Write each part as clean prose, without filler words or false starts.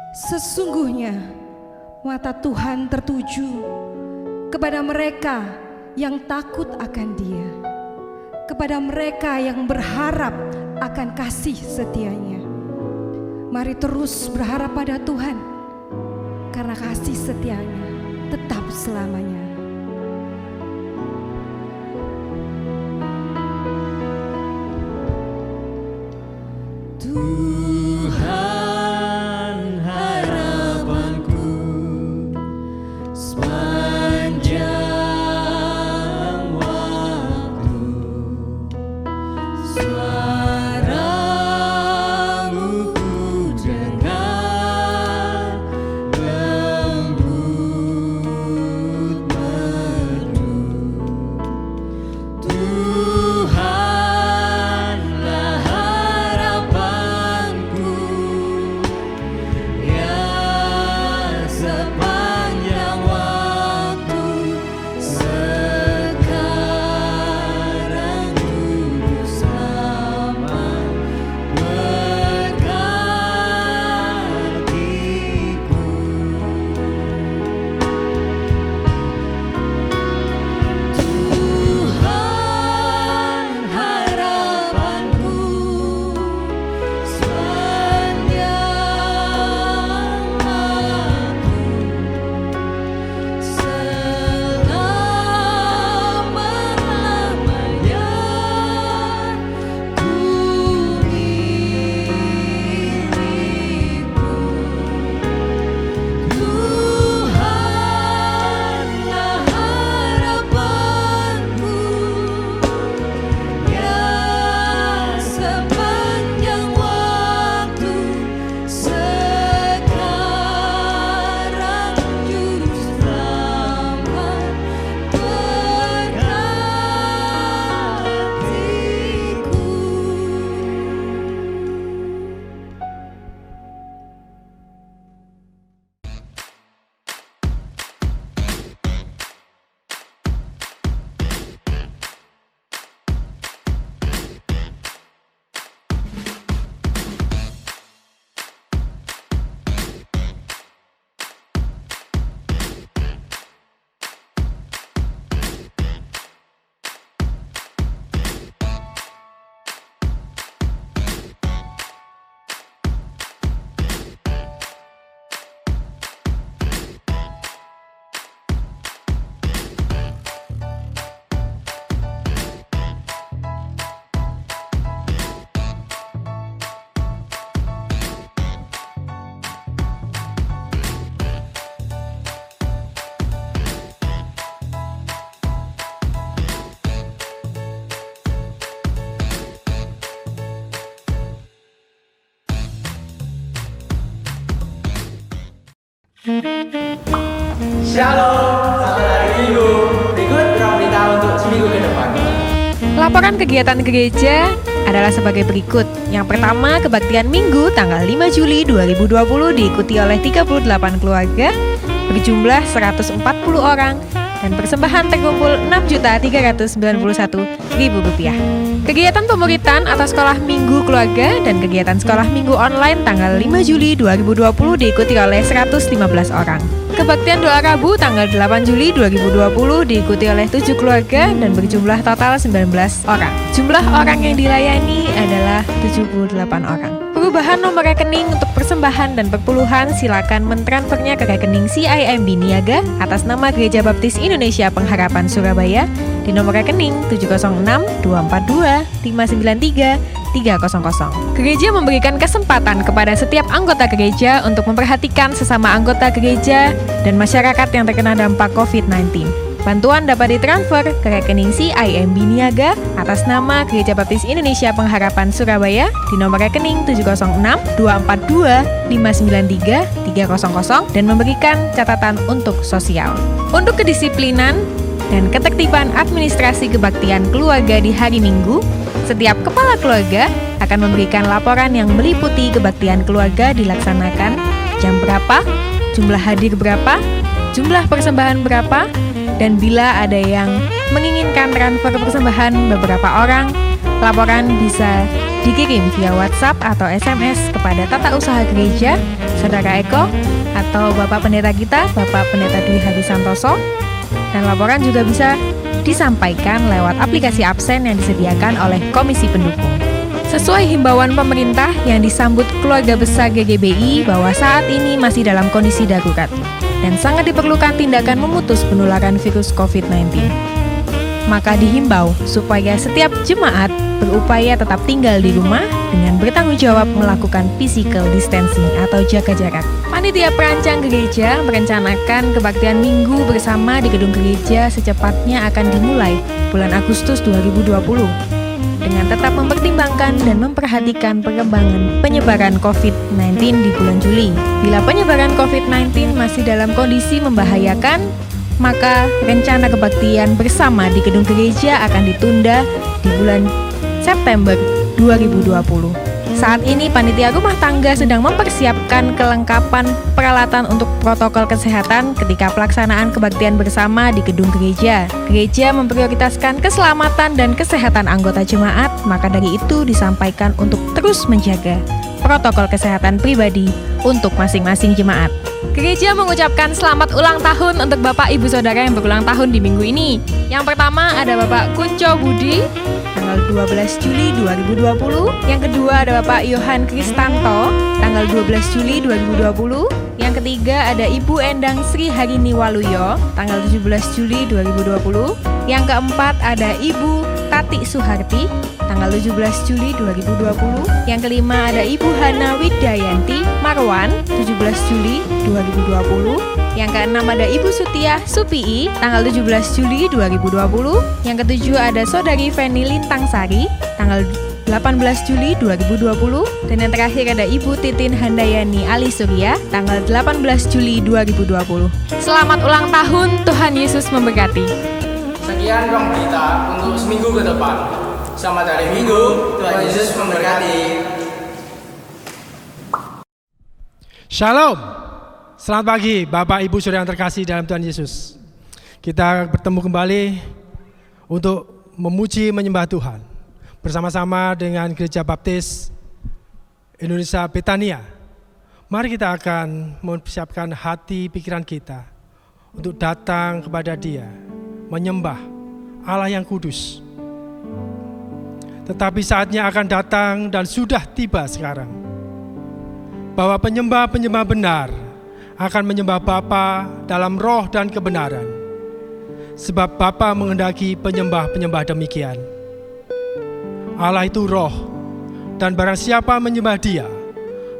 Sesungguhnya mata Tuhan tertuju kepada mereka yang takut akan Dia, kepada mereka yang berharap akan kasih setia-Nya. Mari terus berharap pada Tuhan, karena kasih setia-Nya tetap selamanya. Tuhan harapanku sepanjang waktu, suara-Mu ku dengar lembut merdu. Tuhanlah harapanku, ya sepanjang waktu, sekarang dulu sama berkatiku. Tuhan harapanku sepanjang waktu, selama-lamanya ku milikmu. Tuhanlah harapanku, ya sepanjang waktu, sekarang juru selamat berkatiku. Shalom, selamat hari Minggu. Berikut beberapa berita untuk seminggu ke depan. Laporan kegiatan gereja adalah sebagai berikut. Yang pertama, kebaktian Minggu tanggal 5 Juli 2020 diikuti oleh 38 keluarga berjumlah 140 orang dan persembahan terkumpul Rp6.391.000. Kegiatan pemuritan atau sekolah minggu keluarga dan kegiatan sekolah minggu online tanggal 5 Juli 2020 diikuti oleh 115 orang. Kebaktian doa Rabu tanggal 8 Juli 2020 diikuti oleh 7 keluarga dan berjumlah total 19 orang. Jumlah orang yang dilayani adalah 78 orang. Perubahan nomor rekening untuk persembahan dan perpuluhan silakan mentransfernya ke rekening CIMB Niaga atas nama Gereja Baptis Indonesia Pengharapan Surabaya di nomor rekening 706-242-593-300. Gereja memberikan kesempatan kepada setiap anggota gereja untuk memperhatikan sesama anggota gereja dan masyarakat yang terkena dampak COVID-19. Bantuan dapat ditransfer ke rekening CIMB Niaga atas nama Gereja Baptis Indonesia Pengharapan Surabaya di nomor rekening 706-242-593-300 dan memberikan catatan untuk sosial. Untuk kedisiplinan dan ketertiban administrasi kebaktian keluarga di hari Minggu, setiap kepala keluarga akan memberikan laporan yang meliputi kebaktian keluarga dilaksanakan jam berapa, jumlah hadir berapa, jumlah persembahan berapa, dan bila ada yang menginginkan transfer persembahan beberapa orang, laporan bisa dikirim via WhatsApp atau SMS kepada Tata Usaha Gereja, Saudara Eko, atau Bapak Pendeta kita, Bapak Pendeta Dwi Hadi Santoso. Dan laporan juga bisa disampaikan lewat aplikasi absen yang disediakan oleh Komisi Pendukung. Sesuai himbauan pemerintah yang disambut keluarga besar GGBI bahwa saat ini masih dalam kondisi darurat dan sangat diperlukan tindakan memutus penularan virus COVID-19. Maka dihimbau supaya setiap jemaat berupaya tetap tinggal di rumah dengan bertanggung jawab melakukan physical distancing atau jaga jarak. Panitia perancang gereja merencanakan kebaktian minggu bersama di gedung gereja secepatnya akan dimulai bulan Agustus 2020. Dengan tetap mempertimbangkan dan memperhatikan perkembangan penyebaran COVID-19 di bulan Juli. Bila penyebaran COVID-19 masih dalam kondisi membahayakan, maka rencana kebaktian bersama di gedung gereja akan ditunda di bulan September 2020. Saat ini panitia rumah tangga sedang mempersiapkan kelengkapan peralatan untuk protokol kesehatan ketika pelaksanaan kebaktian bersama di gedung gereja. Gereja memprioritaskan keselamatan dan kesehatan anggota jemaat, maka dari itu disampaikan untuk terus menjaga protokol kesehatan pribadi untuk masing-masing jemaat. Gereja mengucapkan selamat ulang tahun untuk Bapak Ibu Saudara yang berulang tahun di minggu ini. Yang pertama ada Bapak Kunco Budi, tanggal 12 Juli 2020. Yang kedua ada Bapak Yohan Kristanto, tanggal 12 Juli 2020. Yang ketiga ada Ibu Endang Sri Harini Waluyo, tanggal 17 Juli 2020. Yang keempat ada Ibu Tati Suharti, tanggal 17 Juli 2020. Yang kelima ada Ibu Hana Widayanti Marwan, 17 Juli 2020. Yang keenam ada Ibu Sutia Supii, tanggal 17 Juli 2020. Yang ketujuh ada Saudari Feni Lintangsari, tanggal 18 Juli 2020. Dan yang terakhir ada Ibu Titin Handayani Ali Surya, tanggal 18 Juli 2020. Selamat ulang tahun, Tuhan Yesus memberkati. Sekian ruang berita untuk seminggu ke depan. Selamat hari Minggu, Tuhan Yesus memberkati. Shalom. Selamat pagi Bapak Ibu Saudara yang terkasih dalam Tuhan Yesus. Kita bertemu kembali untuk memuji menyembah Tuhan bersama-sama dengan Gereja Baptis Indonesia Betania. Mari kita akan mempersiapkan hati pikiran kita untuk datang kepada Dia, menyembah Allah yang kudus. Tetapi saatnya akan datang dan sudah tiba sekarang, bahwa penyembah-penyembah benar akan menyembah Bapa dalam roh dan kebenaran. Sebab Bapa menghendaki penyembah-penyembah demikian. Allah itu roh, dan barang siapa menyembah Dia,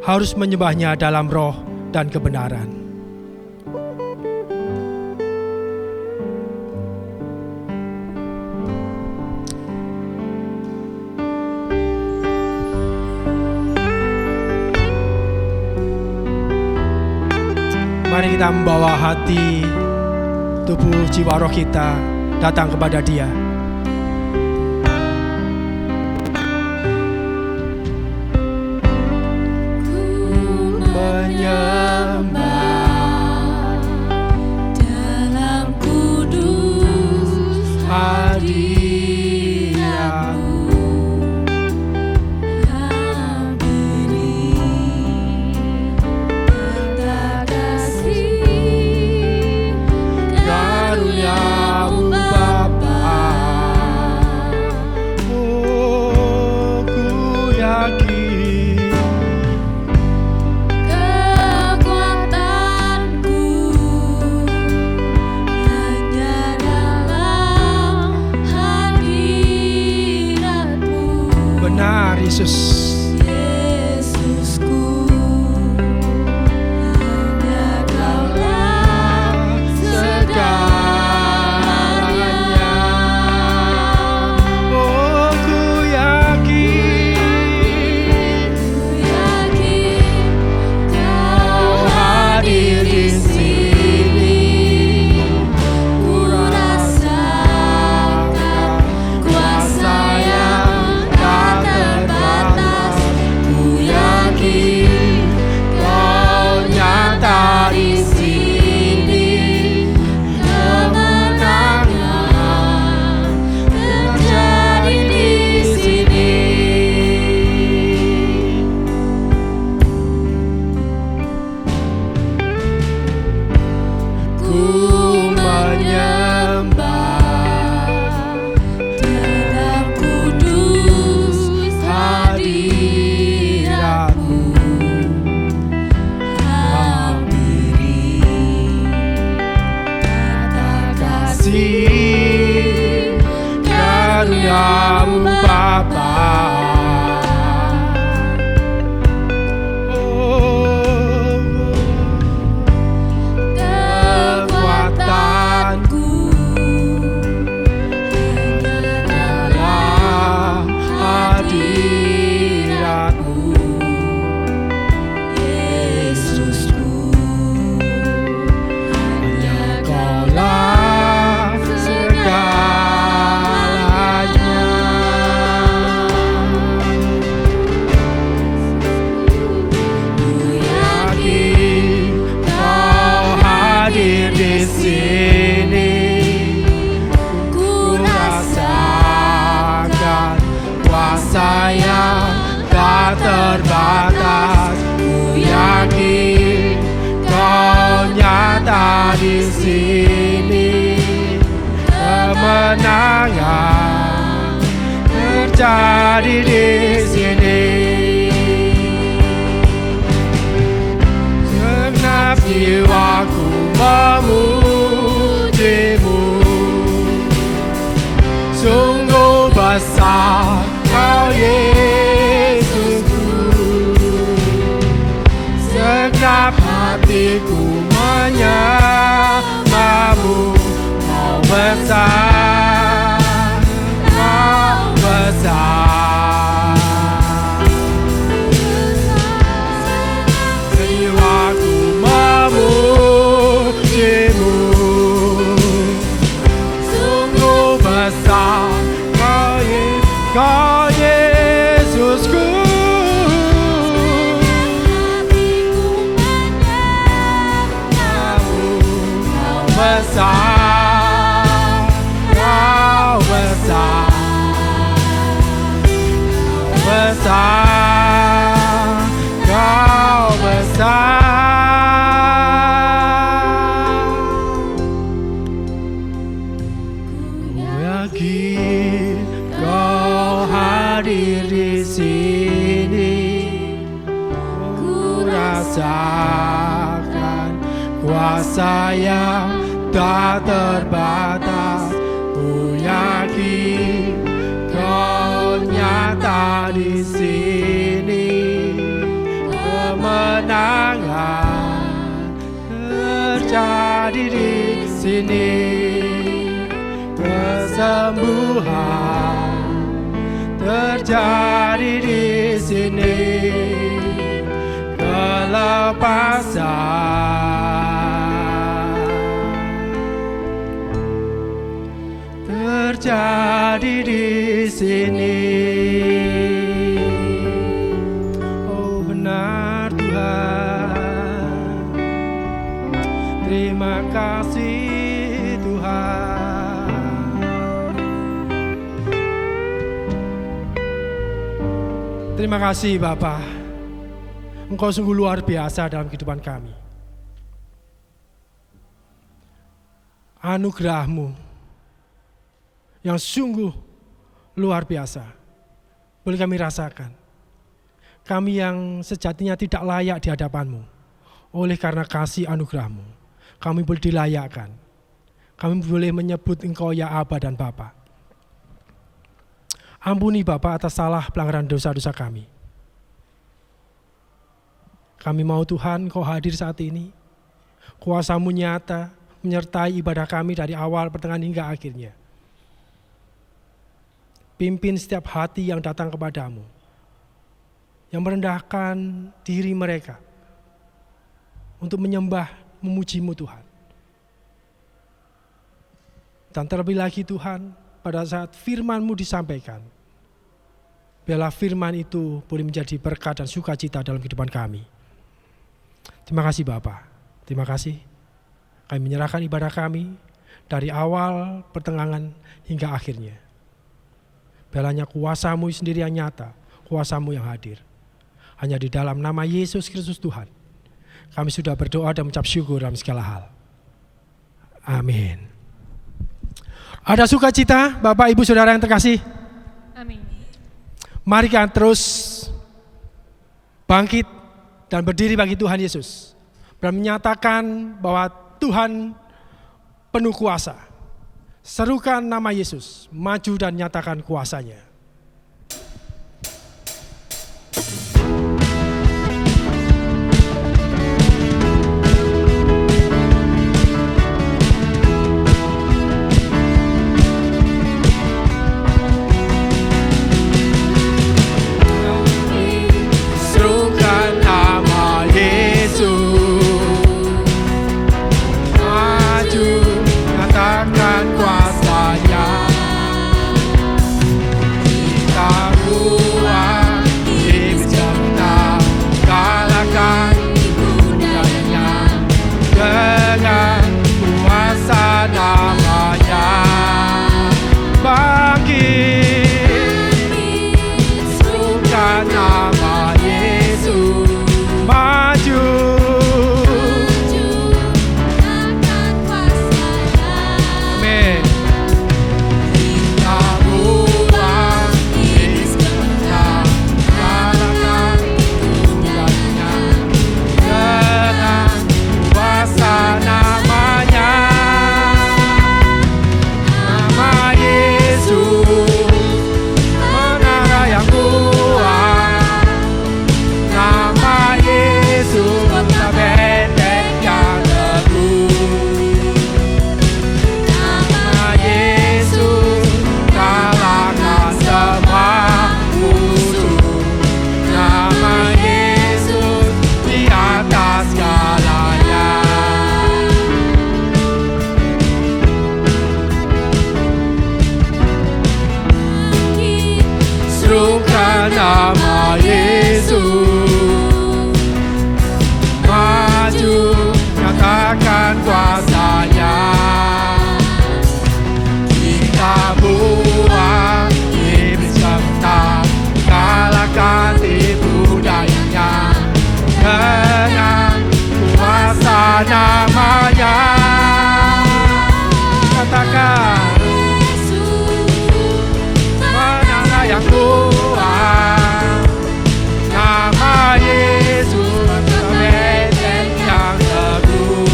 harus menyembahnya dalam roh dan kebenaran. Mari kita membawa hati, tubuh, jiwa, roh kita datang kepada Dia. Menyembah dalam kudus hadirat-Mu, hampiri kata kasih karunia-Mu Bapa. menyembah dalam kudus hadirat-Mu. Hampiri tata kasih karuniamu Bapa. Oh, kekuatanku dalam hadirat-Mu, Yesusku, hanya Kaulah segalanya. Ku yakin Kau hadir di sini. Ku rasakan kuasa yang tak terbatas. Ku yakin Kau nyata di sini. Kemenangan terjadi di sini. Segenap jiwaku memuji-Mu. Sungguh besar Kau Yesusku. Segenap hatiku menyembah-Mu. Kau besar, Kau besar. Jiwaku memuji-Mu. Sungguh besar Kau Yesusku. Kau besar, Kau besar, Kau besar, Kau besar. Ku yakin Kau hadir di sini. Ku rasakan kuasa yang tak terbatas. Ku yakin Kau nyata di sini. Kemenangan terjadi di sini. Kesembuhan terjadi di sini. Kelepasan terjadi di sini. Oh benar Tuhan, terima kasih Tuhan. Terima kasih Bapa, Engkau sungguh luar biasa dalam kehidupan kami. Anugerah-Mu yang sungguh luar biasa boleh kami rasakan. Kami yang sejatinya tidak layak di hadapan-Mu, oleh karena kasih anugerah-Mu, kami boleh dilayakkan. Kami boleh menyebut Engkau ya Aba dan Bapa. Ampuni Bapa atas salah pelanggaran dosa-dosa kami. Kami mau Tuhan Kau hadir saat ini. Kuasa-Mu nyata menyertai ibadah kami dari awal, pertengahan hingga akhirnya. Pimpin setiap hati yang datang kepadamu, yang merendahkan diri mereka untuk menyembah, memuji-Mu Tuhan. Dan terlebih lagi Tuhan, pada saat firman-Mu disampaikan, biarlah firman itu boleh menjadi berkat dan sukacita dalam kehidupan kami. Terima kasih Bapa, terima kasih. Kami menyerahkan ibadah kami dari awal, pertengahan hingga akhirnya. Biarlah hanya kuasa-Mu sendiri yang nyata, kuasa-Mu yang hadir. Hanya di dalam nama Yesus Kristus Tuhan, kami sudah berdoa dan mengucap syukur dalam segala hal. Amin. Ada sukacita Bapak Ibu Saudara yang terkasih? Amin. Mari kita terus bangkit dan berdiri bagi Tuhan Yesus dan menyatakan bahwa Tuhan penuh kuasa. Serukan nama Yesus, maju dan nyatakan kuasanya. Serukan nama Yesus, maju nyatakan kuasanya. Kita buang iblis kita, kalahkan ibundanya dengan kuasa namanya. Bangkit, serukan nama Yesus, maju. Amin. Kita buang iblis kita, kalahkan ibundanya dengan kuasa namanya. Nama Yesus, menara yang kuat. Nama Yesus, benteng yang teguh. Nama Yesus, kalahkan semua musuh. Nama Yesus, di atas segalanya. Serukan nama Yesus, maju nyatakan kuasanya. Kita buang iblis kita, kalahkan tipu dayanya dengan kuasa namanya. Katakan, menara yang kuat. Nama Yesus, benteng yang teguh.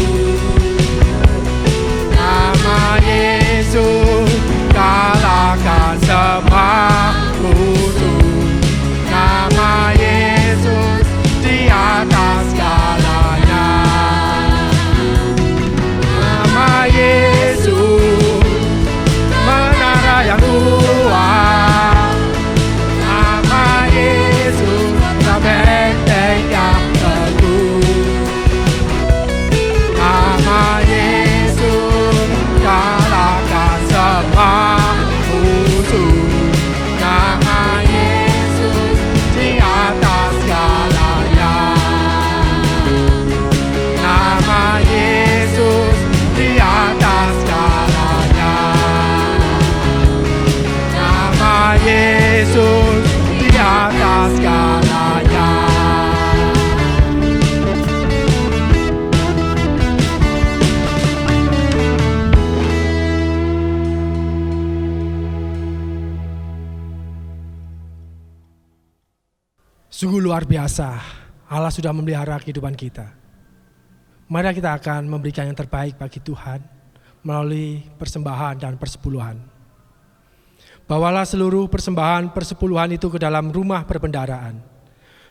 Nama Yesus, kalahkan semua musuh. Nama Yesus, di atas segalanya. Nama Yesus, menara yang kuat. Nama Yesus, benteng yang teguh. Nama Yesus, kalahkan semua musuh. Nama Yesus, di atas segalanya. Nama Yesus, di atas segalanya. Nama Yesus, di atas segalanya. Sungguh luar biasa, Allah sudah memelihara kehidupan kita. Mari kita akan memberikan yang terbaik bagi Tuhan melalui persembahan dan persepuluhan. Bawalah seluruh persembahan persepuluhan itu ke dalam rumah perbendaharaan,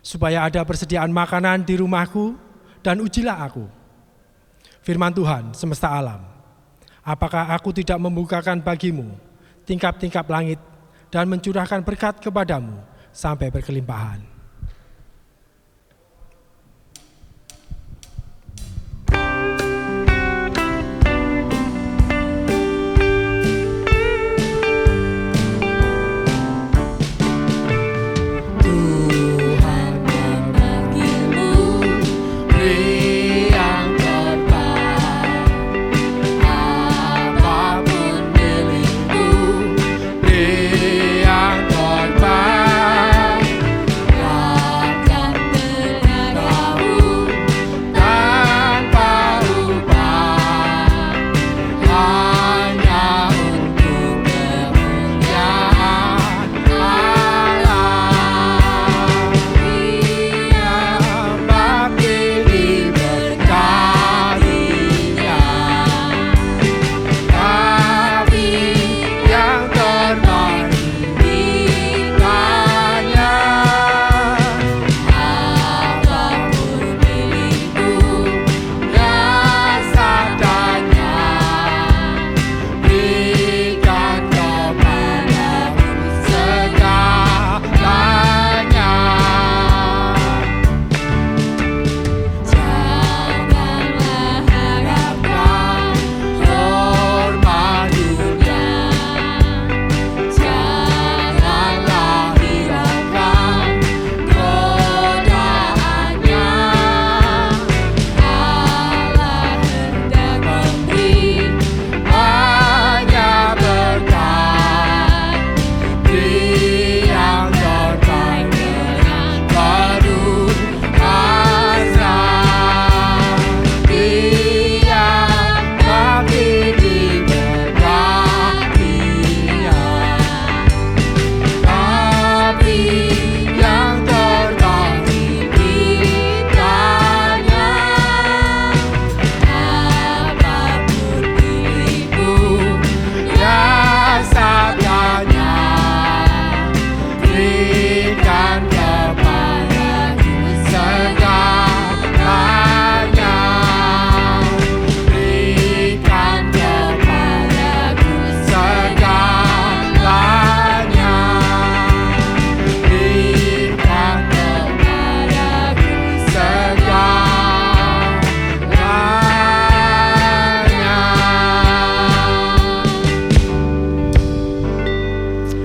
supaya ada persediaan makanan di rumahku, dan ujilah aku. Firman Tuhan semesta alam, apakah aku tidak membukakan bagimu tingkap-tingkap langit dan mencurahkan berkat kepadamu sampai berkelimpahan. Yang terbaik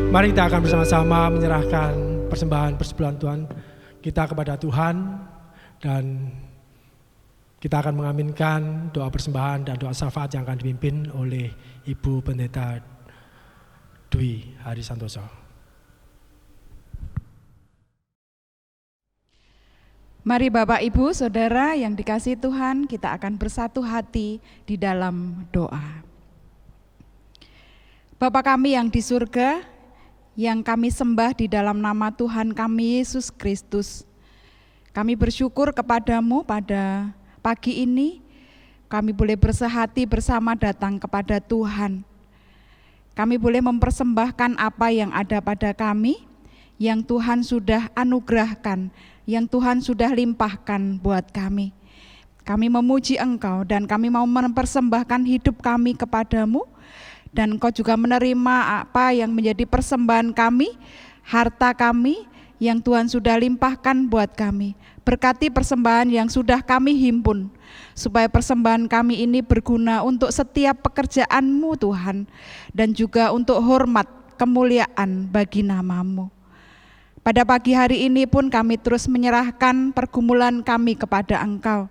Mari kita akan bersama-sama menyerahkan persembahan persepuluhan Tuhan kita kepada Tuhan, dan kita akan mengaminkan doa persembahan dan doa syafaat yang akan dipimpin oleh Ibu Pendeta Dwi Hari Santoso. Mari Bapak, Ibu, Saudara yang dikasihi Tuhan, kita akan bersatu hati di dalam doa. Bapa kami yang di surga, yang kami sembah di dalam nama Tuhan kami Yesus Kristus, kami bersyukur kepadamu pada pagi ini, kami boleh bersehati bersama datang kepada Tuhan. Kami boleh mempersembahkan apa yang ada pada kami, yang Tuhan sudah anugerahkan, yang Tuhan sudah limpahkan buat kami. Kami memuji Engkau dan kami mau mempersembahkan hidup kami kepadamu, dan Engkau juga menerima apa yang menjadi persembahan kami, harta kami yang Tuhan sudah limpahkan buat kami. Berkati persembahan yang sudah kami himpun, supaya persembahan kami ini berguna untuk setiap pekerjaan-Mu Tuhan, dan juga untuk hormat kemuliaan bagi nama-Mu. Pada pagi hari ini pun kami terus menyerahkan pergumulan kami kepada Engkau.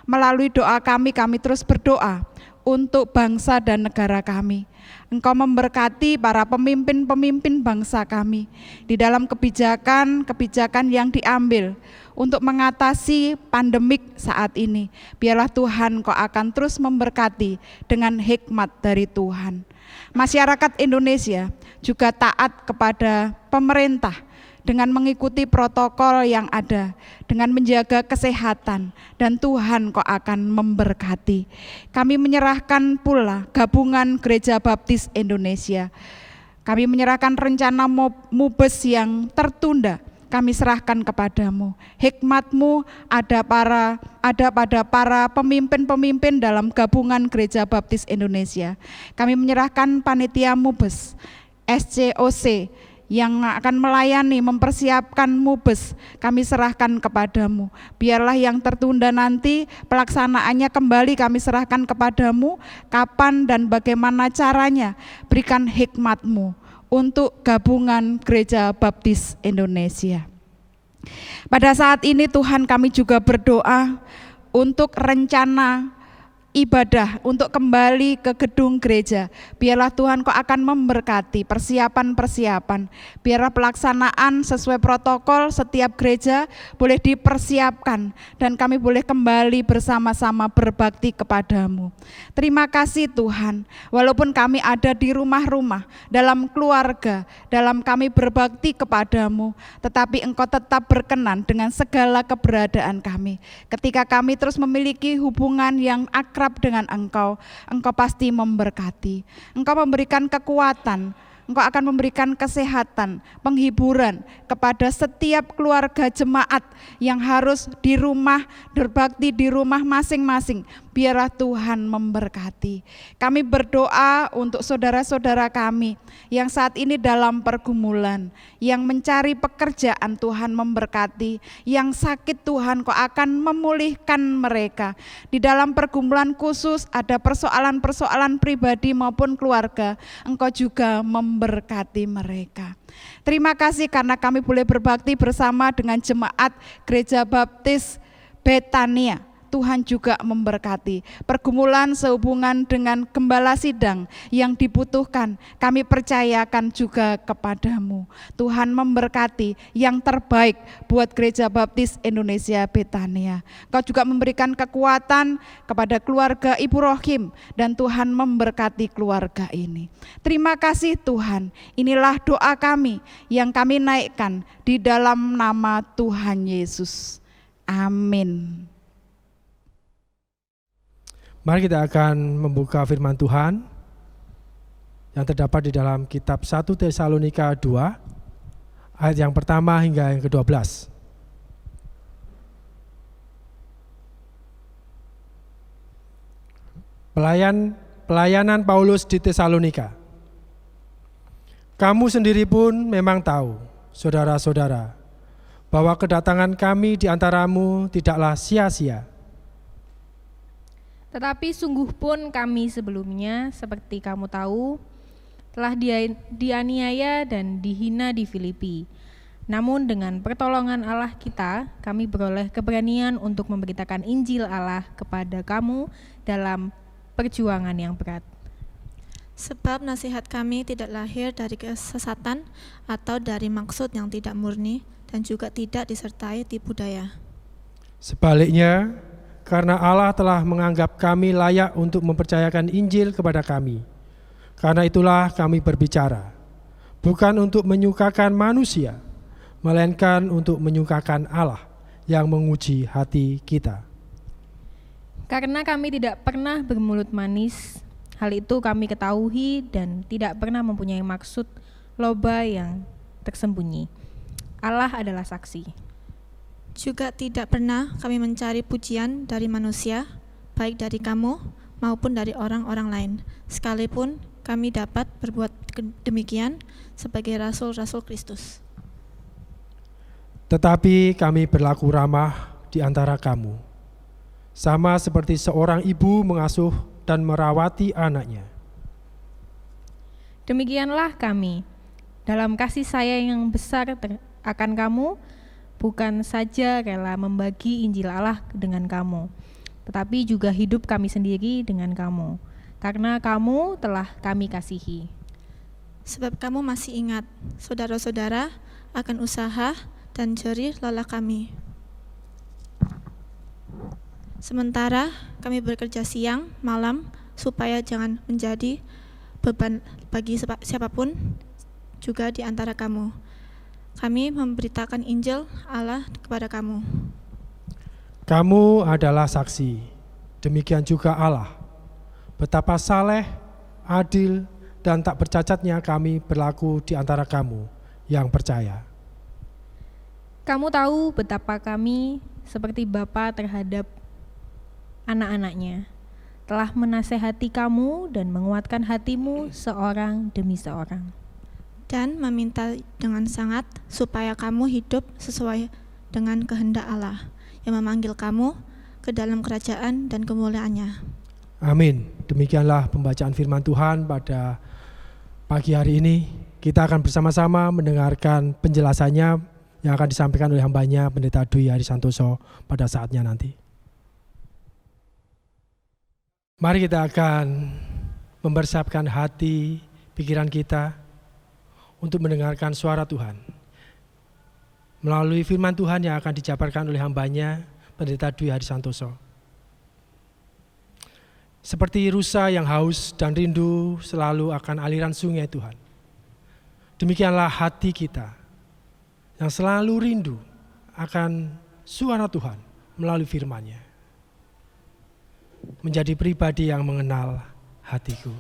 Melalui doa kami terus berdoa untuk bangsa dan negara kami. Engkau memberkati para pemimpin-pemimpin bangsa kami di dalam kebijakan-kebijakan yang diambil untuk mengatasi pandemik saat ini. Biarlah Tuhan Kau akan terus memberkati dengan hikmat dari Tuhan. Masyarakat Indonesia juga taat kepada pemerintah dengan mengikuti protokol yang ada, dengan menjaga kesehatan, dan Tuhan Kau akan memberkati. Kami menyerahkan pula gabungan Gereja Baptis Indonesia. Kami menyerahkan rencana MUBES yang tertunda, kami serahkan kepadamu. Hikmat-Mu ada pada para pemimpin-pemimpin dalam gabungan Gereja Baptis Indonesia. Kami menyerahkan panitia MUBES, SCOC, yang akan melayani, mempersiapkan MUBES, kami serahkan kepadamu. Biarlah yang tertunda nanti pelaksanaannya kembali kami serahkan kepadamu, kapan dan bagaimana caranya. Berikan hikmat-Mu untuk gabungan Gereja Baptis Indonesia. Pada saat ini Tuhan, kami juga berdoa untuk rencana ibadah untuk kembali ke gedung gereja. Biarlah Tuhan Kau akan memberkati persiapan-persiapan. Biarlah pelaksanaan sesuai protokol setiap gereja boleh dipersiapkan, dan kami boleh kembali bersama-sama berbakti kepadamu. Terima kasih Tuhan, walaupun kami ada di rumah-rumah, dalam keluarga, dalam kami berbakti kepadamu, tetapi Engkau tetap berkenan dengan segala keberadaan kami. Ketika kami terus memiliki hubungan yang akrab dengan Engkau, Engkau pasti memberkati. Engkau memberikan kekuatan, Engkau akan memberikan kesehatan, penghiburan kepada setiap keluarga jemaat yang harus di rumah, berbakti di rumah masing-masing. Biarlah Tuhan memberkati. Kami berdoa untuk saudara-saudara kami yang saat ini dalam pergumulan, yang mencari pekerjaan, Tuhan memberkati. Yang sakit Tuhan Kau akan memulihkan mereka. Di dalam pergumulan khusus ada persoalan-persoalan pribadi maupun keluarga, Engkau juga memberkati mereka. Terima kasih karena kami boleh berbakti bersama dengan jemaat Gereja Baptis Betania. Tuhan juga memberkati. Pergumulan sehubungan dengan gembala sidang yang dibutuhkan, kami percayakan juga kepadamu. Tuhan memberkati yang terbaik buat Gereja Baptis Indonesia Betania. Kau juga memberikan kekuatan kepada keluarga Ibu Rohim, dan Tuhan memberkati keluarga ini. Terima kasih Tuhan. Inilah doa kami yang kami naikkan di dalam nama Tuhan Yesus. Amin. Mari kita akan membuka firman Tuhan yang terdapat di dalam kitab 1 Tesalonika 2 ayat yang pertama hingga yang ke-12. Pelayanan Paulus di Tesalonika. Kamu sendiri pun memang tahu, saudara-saudara, bahwa kedatangan kami di antaramu tidaklah sia-sia. Tetapi sungguh pun kami sebelumnya, seperti kamu tahu, telah dianiaya dan dihina di Filipi. Namun dengan pertolongan Allah kita, kami beroleh keberanian untuk memberitakan Injil Allah kepada kamu dalam perjuangan yang berat. Sebab nasihat kami tidak lahir dari kesesatan atau dari maksud yang tidak murni dan juga tidak disertai tipu daya. Sebaliknya, karena Allah telah menganggap kami layak untuk mempercayakan Injil kepada kami. Karena itulah kami berbicara, bukan untuk menyukakan manusia, melainkan untuk menyukakan Allah yang menguji hati kita. Karena kami tidak pernah bermulut manis, hal itu kami ketahui dan tidak pernah mempunyai maksud loba yang tersembunyi. Allah adalah saksi. Juga tidak pernah kami mencari pujian dari manusia, baik dari kamu maupun dari orang-orang lain, sekalipun kami dapat berbuat demikian sebagai rasul-rasul Kristus. Tetapi kami berlaku ramah di antara kamu, sama seperti seorang ibu mengasuh dan merawati anaknya. Demikianlah kami, dalam kasih sayang yang besar akan kamu, bukan saja rela membagi Injil Allah dengan kamu, tetapi juga hidup kami sendiri dengan kamu, karena kamu telah kami kasihi. Sebab kamu masih ingat, saudara-saudara, akan usaha dan jerih lelah kami. Sementara kami bekerja siang, malam, supaya jangan menjadi beban bagi siapapun juga di antara kamu. Kami memberitakan Injil Allah kepada kamu. Kamu adalah saksi, demikian juga Allah. Betapa saleh, adil, dan tak bercacatnya kami berlaku di antara kamu yang percaya. Kamu tahu betapa kami seperti bapa terhadap anak-anaknya, telah menasehati kamu dan menguatkan hatimu seorang demi seorang. Dan meminta dengan sangat supaya kamu hidup sesuai dengan kehendak Allah yang memanggil kamu ke dalam kerajaan dan kemuliaannya. Amin. Demikianlah pembacaan firman Tuhan pada pagi hari ini. Kita akan bersama-sama mendengarkan penjelasannya yang akan disampaikan oleh hambanya Pendeta Dwi Hari Santoso pada saatnya nanti. Mari kita akan mempersiapkan hati, pikiran kita untuk mendengarkan suara Tuhan. Melalui firman Tuhan yang akan dijabarkan oleh hambanya Pendeta Dwi Hari Santoso. Seperti rusa yang haus dan rindu selalu akan aliran sungai Tuhan. Demikianlah hati kita yang selalu rindu akan suara Tuhan melalui firman-Nya. Menjadi pribadi yang mengenal hatiku.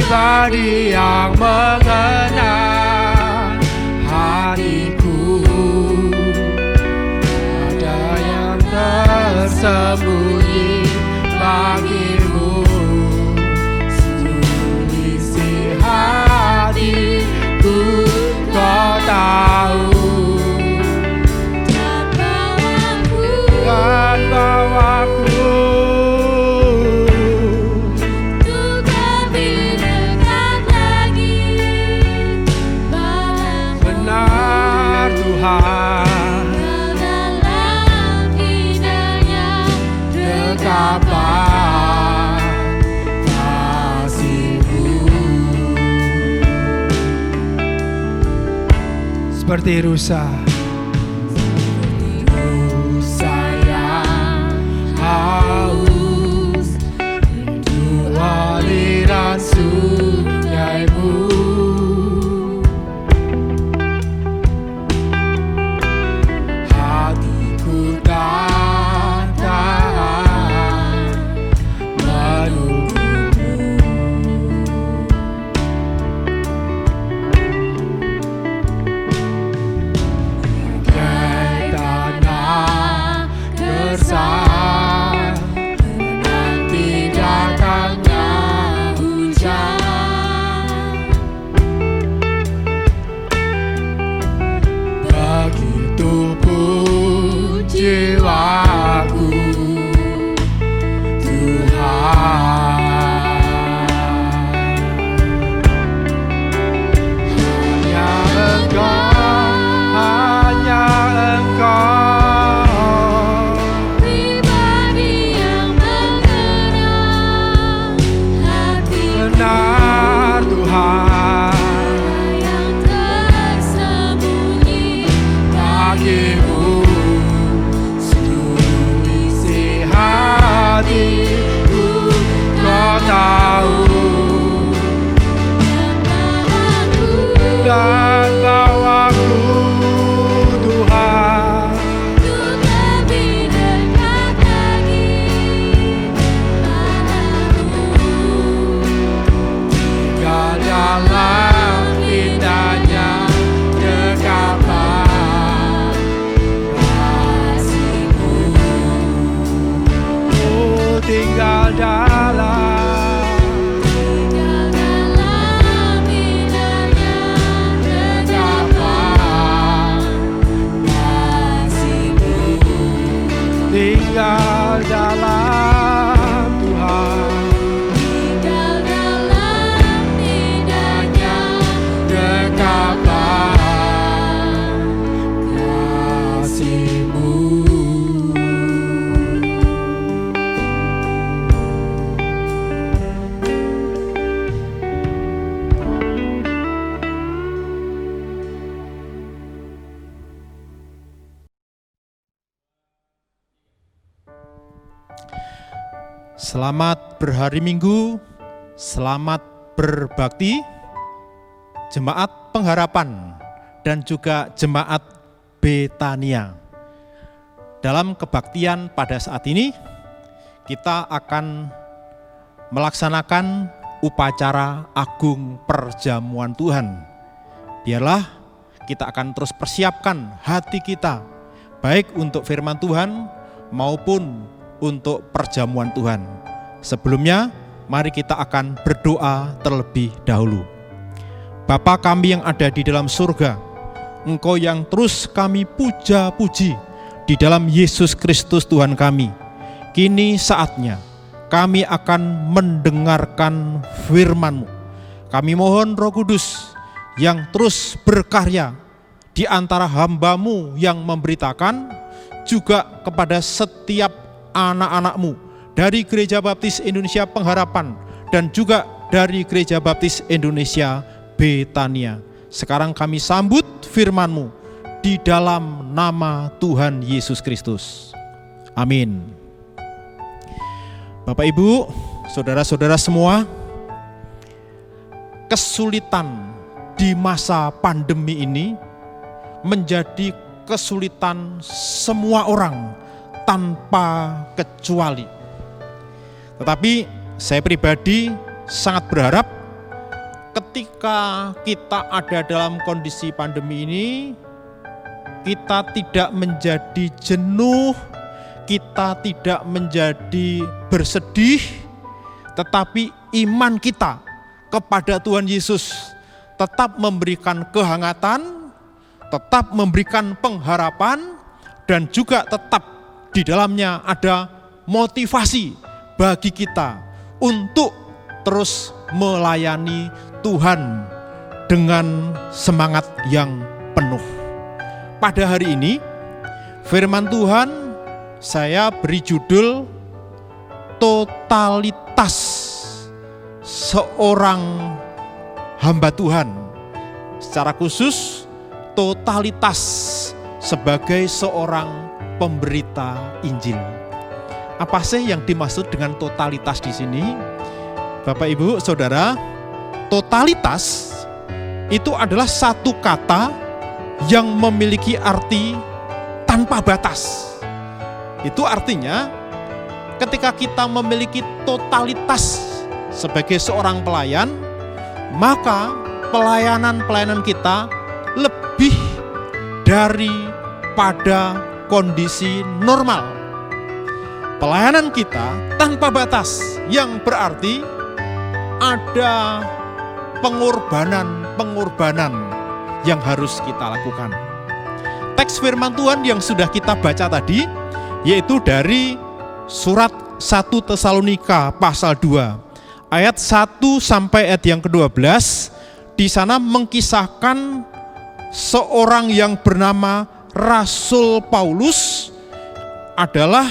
Pribadi yang mengenal hatiku, ada tersembunyi bagimu. Selisih hatiku kau tahu. Dan bawaku Untuk lebih dekat lagi padamu. benar Tuhan, Dalam indahnya dekapan kasih-Mu. Seperti rusa yang haus, rindu aliran sungai-Mu. Hatiku tak tahan menunggu-Mu. Bagai tanah gersang menanti datangnya hujan. Begitu pun jiwaku Tuhan. Hanya Engkau pribadi yang mengenal hati benar Tuhan. yang tersembunyi Bagimu seluruh isi hatiku kau tahu. Dan bawaku Tuhan, untuk lebih dekat lagi padamu. tinggal dalam indahnya dekapan kasih-Mu. Oh, tinggal dalam Dalam indahnya dekapan kasih-Mu. Tinggal dalam Tuhan, tinggal dalam indahnya dekapan kasih-Mu. Selamat berhari Minggu, selamat berbakti, Jemaat Pengharapan dan juga Jemaat Betania. Dalam kebaktian pada saat ini, kita akan melaksanakan upacara agung perjamuan Tuhan. Biarlah kita akan terus persiapkan hati kita, baik untuk firman Tuhan maupun untuk perjamuan Tuhan. Sebelumnya, mari kita akan berdoa terlebih dahulu. Bapa kami yang ada di dalam surga, Engkau yang terus kami puja-puji di dalam Yesus Kristus Tuhan kami. Kini saatnya kami akan mendengarkan firman-Mu. Kami mohon Roh Kudus yang terus berkarya di antara hamba-Mu yang memberitakan, juga kepada setiap anak-anak-Mu dari Gereja Baptis Indonesia Pengharapan dan juga dari Gereja Baptis Indonesia Betania. Sekarang kami sambut firman-Mu di dalam nama Tuhan Yesus Kristus. Amin. Bapak Ibu, saudara-saudara semua, kesulitan di masa pandemi ini menjadi kesulitan semua orang tanpa kecuali. Tetapi saya pribadi sangat berharap ketika kita ada dalam kondisi pandemi ini, kita tidak menjadi jenuh, kita tidak menjadi bersedih, tetapi iman kita kepada Tuhan Yesus tetap memberikan kehangatan, tetap memberikan pengharapan, dan juga tetap di dalamnya ada motivasi bagi kita untuk terus melayani Tuhan dengan semangat yang penuh. Pada hari ini, firman Tuhan saya beri judul totalitas seorang hamba Tuhan. Secara khusus, totalitas sebagai seorang pemberita Injil. Apa sih yang dimaksud dengan totalitas di sini? Bapak, Ibu, Saudara, totalitas itu adalah satu kata yang memiliki arti tanpa batas. Itu artinya ketika kita memiliki totalitas sebagai seorang pelayan, maka pelayanan kita lebih daripada kondisi normal. Pelayanan kita tanpa batas, yang berarti ada pengorbanan yang harus kita lakukan. Teks firman Tuhan yang sudah kita baca tadi, yaitu dari surat 1 Tesalonika pasal 2, ayat 1 sampai ayat yang ke-12. Di sana mengkisahkan seorang yang bernama Rasul Paulus adalah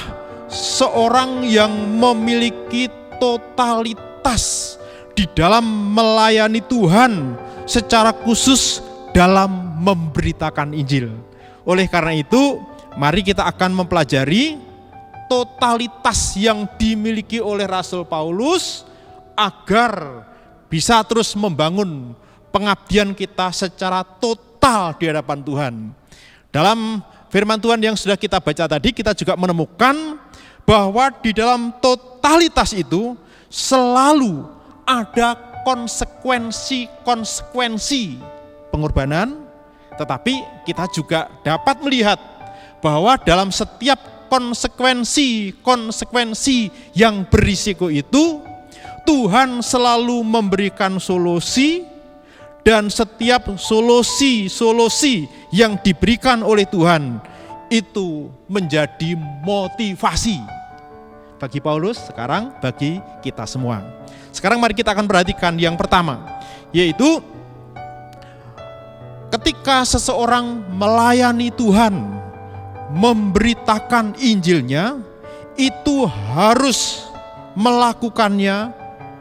seorang yang memiliki totalitas di dalam melayani Tuhan, secara khusus dalam memberitakan Injil. Oleh karena itu, mari kita akan mempelajari totalitas yang dimiliki oleh Rasul Paulus agar bisa terus membangun pengabdian kita secara total di hadapan Tuhan. Dalam firman Tuhan yang sudah kita baca tadi, kita juga menemukan bahwa di dalam totalitas itu selalu ada konsekuensi pengorbanan, tetapi kita juga dapat melihat bahwa dalam setiap konsekuensi yang berisiko itu, Tuhan selalu memberikan solusi, dan setiap solusi yang diberikan oleh Tuhan itu menjadi motivasi bagi Paulus, sekarang bagi kita semua. Sekarang mari kita akan perhatikan yang pertama, yaitu ketika seseorang melayani Tuhan, memberitakan Injilnya, itu harus melakukannya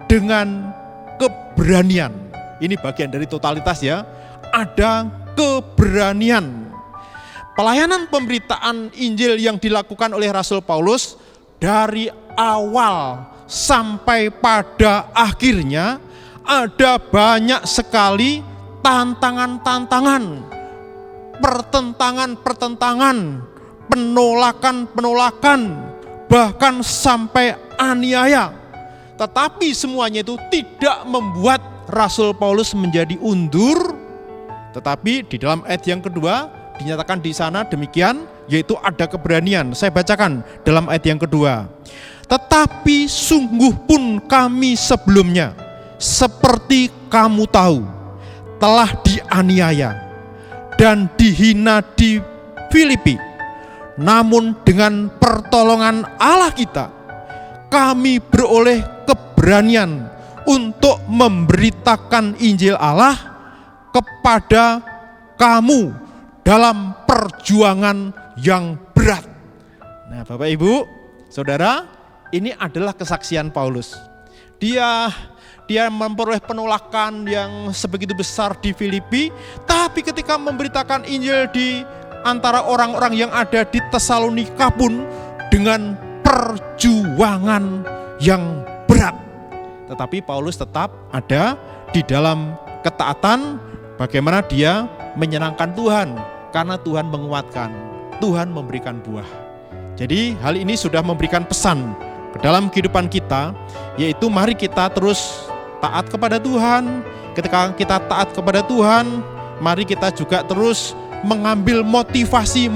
dengan keberanian. Ini bagian dari totalitas ya, ada keberanian. Pelayanan pemberitaan Injil yang dilakukan oleh Rasul Paulus dari awal sampai pada akhirnya ada banyak sekali tantangan-tantangan, pertentangan, penolakan, bahkan sampai aniaya. Tetapi semuanya itu tidak membuat Rasul Paulus menjadi undur, tetapi di dalam ayat yang kedua dinyatakan di sana demikian, yaitu ada keberanian. Saya bacakan dalam ayat yang kedua. Tetapi sungguh pun kami sebelumnya, seperti kamu tahu, telah dianiaya dan dihina di Filipi. Namun dengan pertolongan Allah kita, kami beroleh keberanian untuk memberitakan Injil Allah kepada kamu dalam perjuangan yang berat. Nah, Bapak Ibu, Saudara, ini adalah kesaksian Paulus. Dia memperoleh penolakan yang sebegitu besar di Filipi, tapi ketika memberitakan Injil di antara orang-orang yang ada di Tesalonika pun dengan perjuangan yang berat. Tetapi Paulus tetap ada di dalam ketaatan, bagaimana dia menyenangkan Tuhan, karena Tuhan menguatkan, Tuhan memberikan buah. Jadi hal ini sudah memberikan pesan ke dalam kehidupan kita, yaitu mari kita terus taat kepada Tuhan. Ketika kita taat kepada Tuhan, mari kita juga terus mengambil motivasi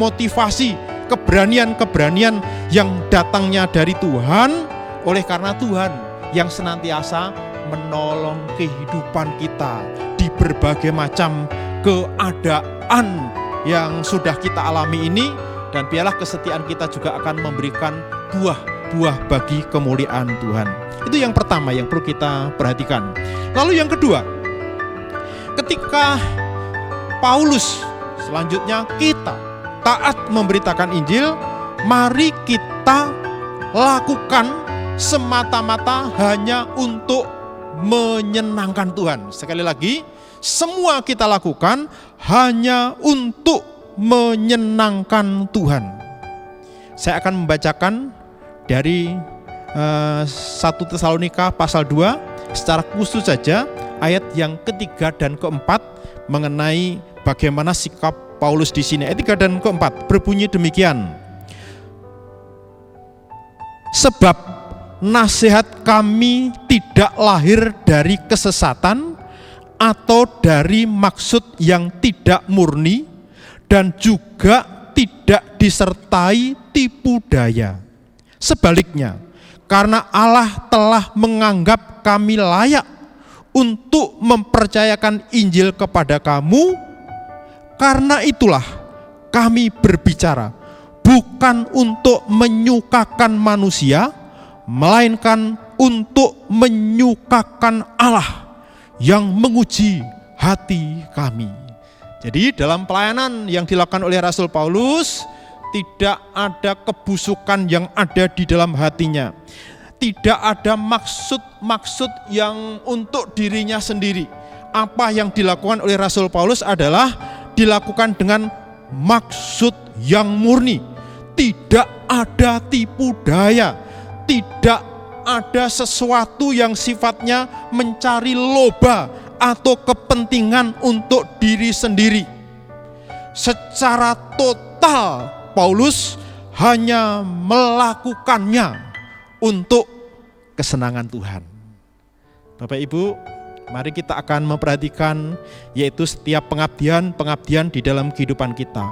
keberanian-keberanian yang datangnya dari Tuhan, oleh karena Tuhan yang senantiasa menolong kehidupan kita di berbagai macam keadaan yang sudah kita alami ini, dan biarlah kesetiaan kita juga akan memberikan buah-buah bagi kemuliaan Tuhan. Itu yang pertama yang perlu kita perhatikan. Lalu yang kedua, ketika Paulus selanjutnya kita taat memberitakan Injil, mari kita lakukan semata-mata hanya untuk menyenangkan Tuhan. Sekali lagi, semua kita lakukan hanya untuk menyenangkan Tuhan. Saya akan membacakan dari 1 Tesalonika pasal 2 secara khusus saja ayat yang ketiga dan keempat mengenai bagaimana sikap Paulus di sini. Ayat 3 dan keempat berbunyi demikian. Sebab nasihat kami tidak lahir dari kesesatan atau dari maksud yang tidak murni, dan juga tidak disertai tipu daya. Sebaliknya, karena Allah telah menganggap kami layak untuk mempercayakan Injil kepada kamu, karena itulah kami berbicara bukan untuk menyukakan manusia, melainkan untuk menyukakan Allah yang menguji hati kami. Jadi dalam pelayanan yang dilakukan oleh Rasul Paulus, tidak ada kebusukan yang ada di dalam hatinya. Tidak ada maksud-maksud yang untuk dirinya sendiri. Apa yang dilakukan oleh Rasul Paulus adalah dilakukan dengan maksud yang murni. Tidak ada tipu daya, tidak ada sesuatu yang sifatnya mencari loba atau kepentingan untuk diri sendiri. Secara total Paulus hanya melakukannya untuk kesenangan Tuhan. Bapak Ibu, mari kita akan memperhatikan yaitu setiap pengabdian di dalam kehidupan kita.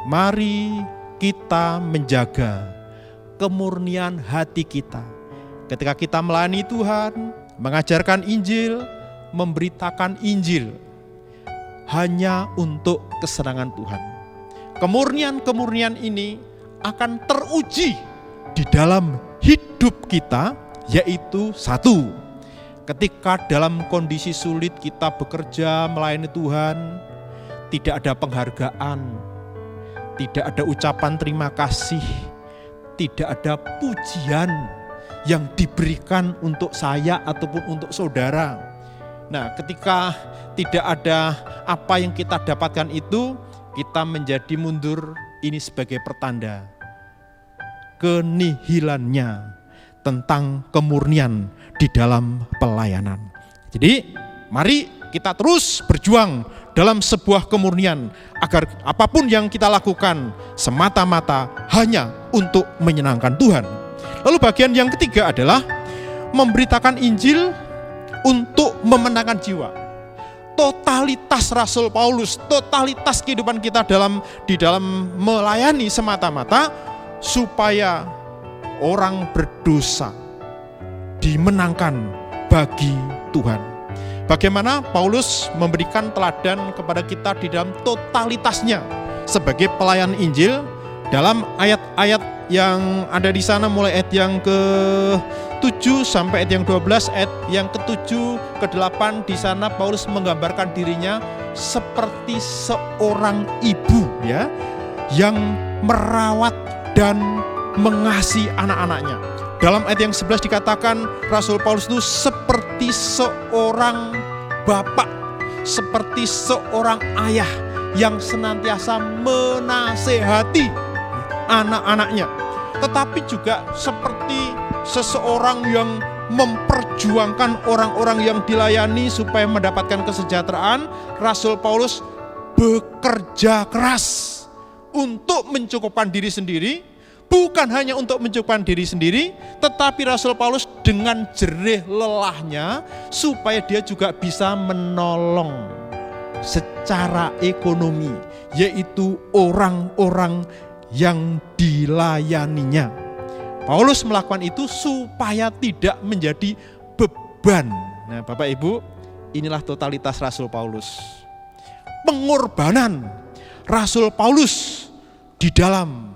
Mari kita menjaga kemurnian hati kita. Ketika kita melayani Tuhan, mengajarkan Injil, memberitakan Injil, hanya untuk kesenangan Tuhan. Kemurnian ini akan teruji di dalam hidup kita, yaitu satu, ketika dalam kondisi sulit kita bekerja melayani Tuhan, tidak ada penghargaan, tidak ada ucapan terima kasih, tidak ada pujian yang diberikan untuk saya ataupun untuk saudara. Nah, ketika tidak ada apa yang kita dapatkan itu, kita menjadi mundur. Ini sebagai pertanda kenihilannya tentang kemurnian di dalam pelayanan. Jadi mari kita terus berjuang dalam sebuah kemurnian agar apapun yang kita lakukan semata-mata hanya untuk menyenangkan Tuhan. Lalu bagian yang ketiga adalah memberitakan Injil untuk memenangkan jiwa. Totalitas Rasul Paulus, totalitas kehidupan kita di dalam melayani semata-mata supaya orang berdosa dimenangkan bagi Tuhan. Bagaimana Paulus memberikan teladan kepada kita di dalam totalitasnya sebagai pelayan Injil dalam ayat-ayat yang ada di sana, mulai ayat yang ke-7 sampai ayat yang 12, ayat yang ke-7 ke-8. Di sana Paulus menggambarkan dirinya seperti seorang ibu ya, yang merawat dan mengasihi anak-anaknya. Dalam ayat yang 11 dikatakan Rasul Paulus itu seperti seorang bapak, seperti seorang ayah yang senantiasa menasehati anak-anaknya, tetapi juga seperti seseorang yang memperjuangkan orang-orang yang dilayani supaya mendapatkan kesejahteraan. Rasul Paulus bekerja keras untuk mencukupkan diri sendiri. Bukan hanya untuk mencukupkan diri sendiri, tetapi Rasul Paulus dengan jerih lelahnya supaya dia juga bisa menolong secara ekonomi, yaitu orang-orang yang dilayaninya. Paulus melakukan itu supaya tidak menjadi beban. Nah, Bapak Ibu, inilah totalitas Rasul Paulus. Pengorbanan Rasul Paulus di dalam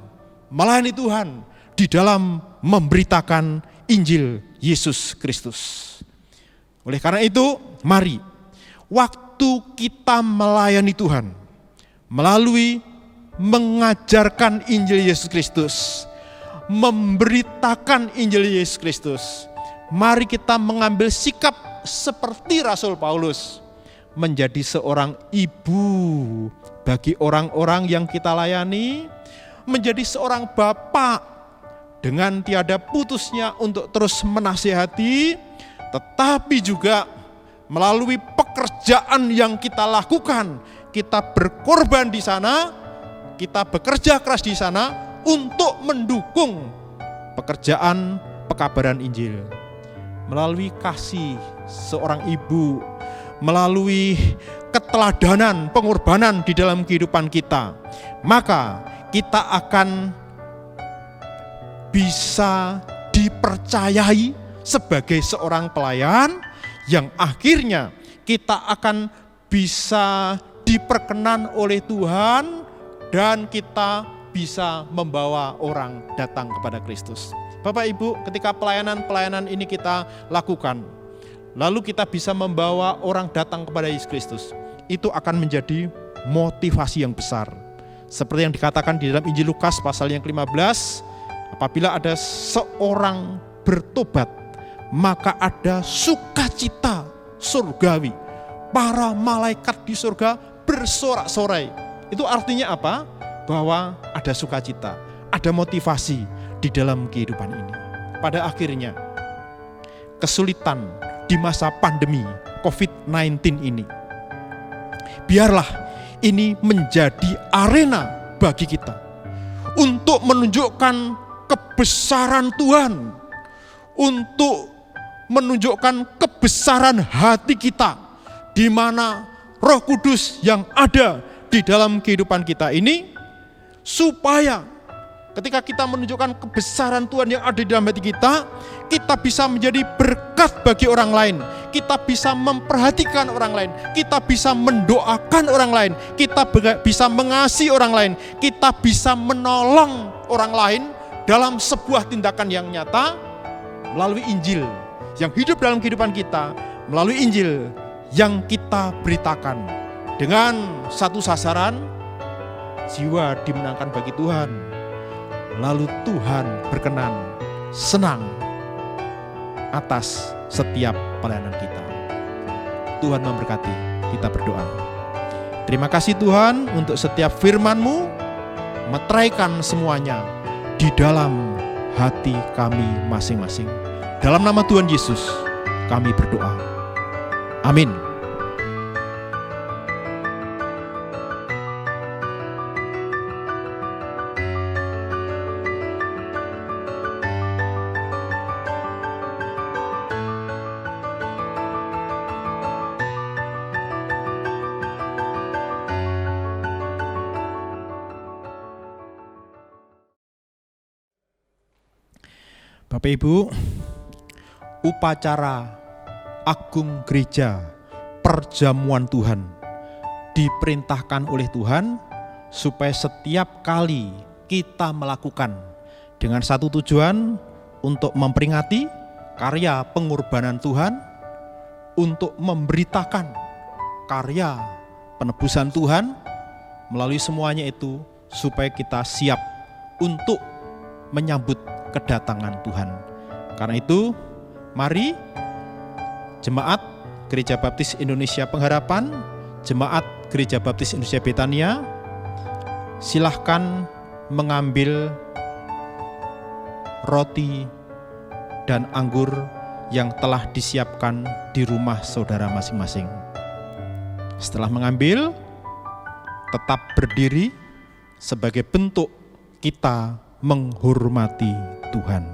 melayani Tuhan, di dalam memberitakan Injil Yesus Kristus. Oleh karena itu, mari waktu kita melayani Tuhan melalui mengajarkan Injil Yesus Kristus, memberitakan Injil Yesus Kristus, mari kita mengambil sikap seperti Rasul Paulus, menjadi seorang ibu bagi orang-orang yang kita layani, menjadi seorang bapak dengan tiada putusnya untuk terus menasihati, tetapi juga melalui pekerjaan yang kita lakukan, kita berkorban di sana, kita bekerja keras di sana untuk mendukung pekerjaan pekabaran Injil. Melalui kasih seorang ibu, melalui keteladanan, pengorbanan di dalam kehidupan kita, maka kita akan bisa dipercayai sebagai seorang pelayan yang akhirnya kita akan bisa diperkenan oleh Tuhan dan kita bisa membawa orang datang kepada Kristus. Bapak Ibu, ketika pelayanan-pelayanan ini kita lakukan, lalu kita bisa membawa orang datang kepada Yesus Kristus, itu akan menjadi motivasi yang besar. Seperti yang dikatakan di dalam Injil Lukas pasal yang ke-15, apabila ada seorang bertobat, maka ada sukacita surgawi. Para malaikat di surga bersorak-sorai. Itu artinya apa? Bahwa ada sukacita, ada motivasi di dalam kehidupan ini. Pada akhirnya, kesulitan di masa pandemi COVID-19 ini, biarlah ini menjadi arena bagi kita untuk menunjukkan kebesaran Tuhan, untuk menunjukkan kebesaran hati kita, di mana Roh Kudus yang ada di dalam kehidupan kita ini, supaya ketika kita menunjukkan kebesaran Tuhan yang ada di dalam hati kita, kita bisa menjadi berkat bagi orang lain, kita bisa memperhatikan orang lain, kita bisa mendoakan orang lain, kita bisa mengasihi orang lain, kita bisa menolong orang lain dalam sebuah tindakan yang nyata melalui Injil yang hidup dalam kehidupan kita, melalui Injil yang kita beritakan dengan satu sasaran, jiwa dimenangkan bagi Tuhan, lalu Tuhan berkenan, senang atas setiap pelayanan kita. Tuhan memberkati, kita berdoa. Terima kasih Tuhan untuk setiap firman-Mu, meteraikan semuanya di dalam hati kami masing-masing. Dalam nama Tuhan Yesus kami berdoa. Amin. Bapak Ibu, upacara agung gereja perjamuan Tuhan diperintahkan oleh Tuhan supaya setiap kali kita melakukan dengan satu tujuan, untuk memperingati karya pengorbanan Tuhan, untuk memberitakan karya penebusan Tuhan. Melalui semuanya itu supaya kita siap untuk menyambut kedatangan Tuhan. Karena itu, mari Jemaat Gereja Baptis Indonesia Pengharapan, Jemaat Gereja Baptis Indonesia Betania, silahkan mengambil roti dan anggur yang telah disiapkan di rumah saudara masing-masing. Setelah mengambil, tetap berdiri sebagai bentuk kita menghormati Tuhan.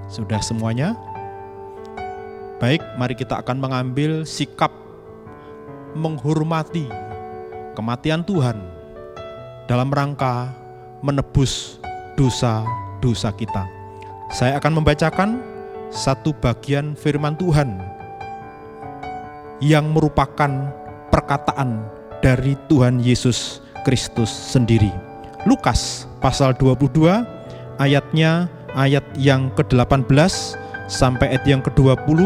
Sudah semuanya? Baik, mari kita akan mengambil sikap menghormati kematian Tuhan dalam rangka menebus dosa-dosa kita. Saya akan membacakan satu bagian firman Tuhan yang merupakan perkataan dari Tuhan Yesus Kristus sendiri. Lukas pasal 22 ayatnya ayat yang ke-18 sampai ayat yang ke-20